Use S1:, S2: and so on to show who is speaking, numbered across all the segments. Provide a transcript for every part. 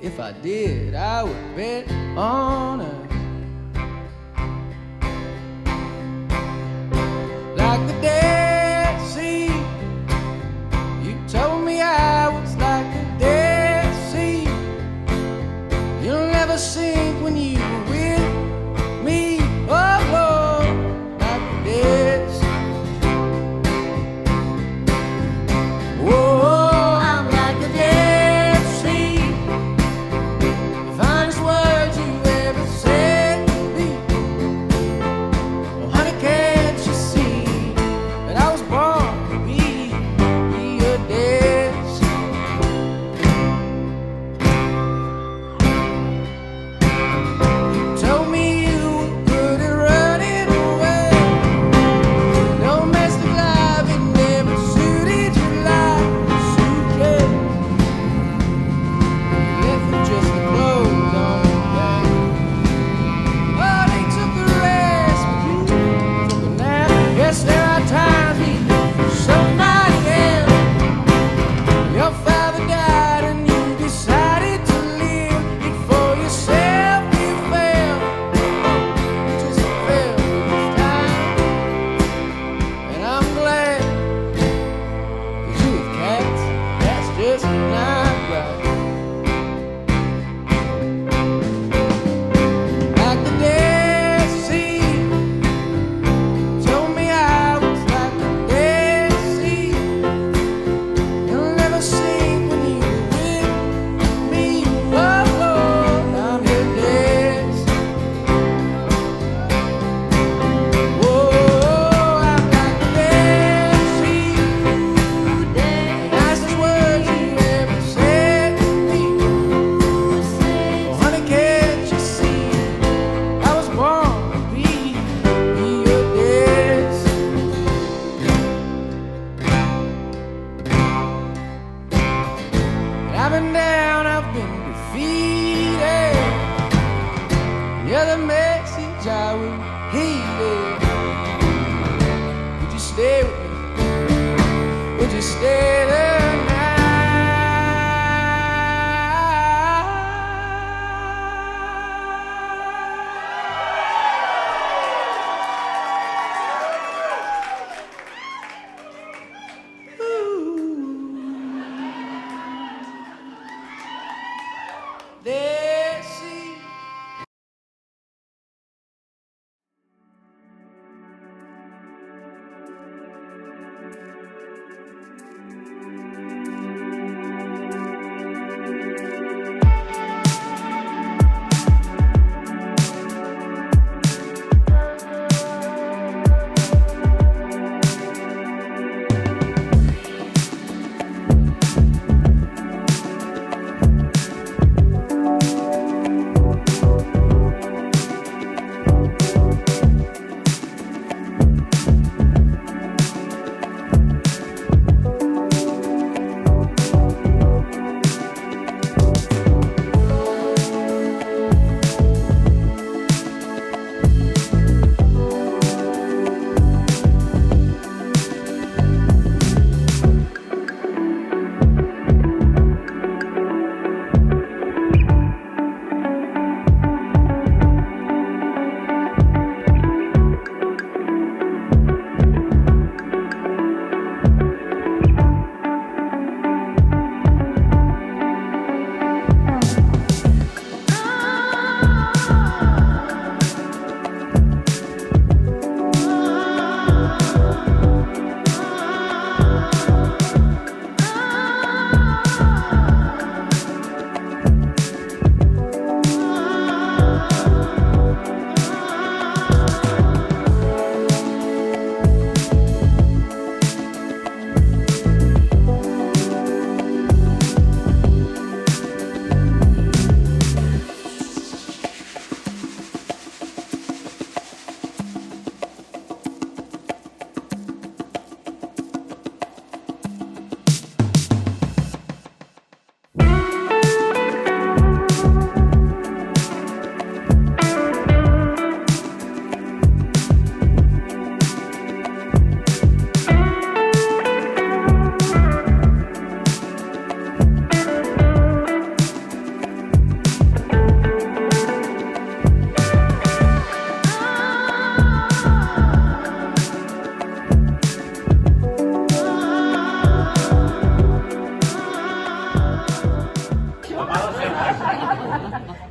S1: If I did, I would bet on her. Like the Dead Sea, you told me I was like the Dead Sea. You'll never sink when you were with me. Oh Lord, like the Dead Sea. Whoa, I'm like the Dead Sea. The finest words you ever said to me. Oh honey, can't you see that I was born to be your Dead Sea? You told me you were good at running away. Domestic life, it never suited you like a suitcase. You left with just the clothes on your back. Oh, they took the rest, but you took a nap. Yes, there are times we somebody else. Your father died and you decided to live it for yourself. You failed, just failed this time. And I'm glad, 'cause you with cats, that's just not right. Like the Dead Sea, told me I was like the Dead Sea. You'll never sink when you were with me. Oh Lord, I'm your Dead Sea. Whoa, I'm like the Dead Sea. The nicest words you ever said to me. Oh honey, can't you see I was born to be your Dead Sea? And I've been down, I've been defeated. You're the message I would heed it. Would you stay with me? Would you stay there Dead Sea.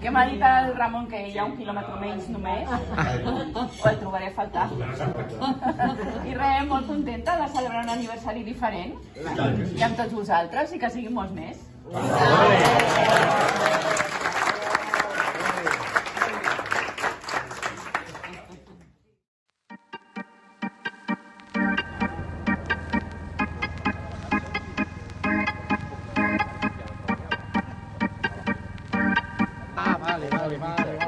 S2: Que m'ha dit el Ramon que hi ha 1 quilòmetre menys només, o el trobaré a faltar. I res, molt contenta de celebrar un aniversari diferent, i amb tots vosaltres, i que siguin molts més.
S3: Vale.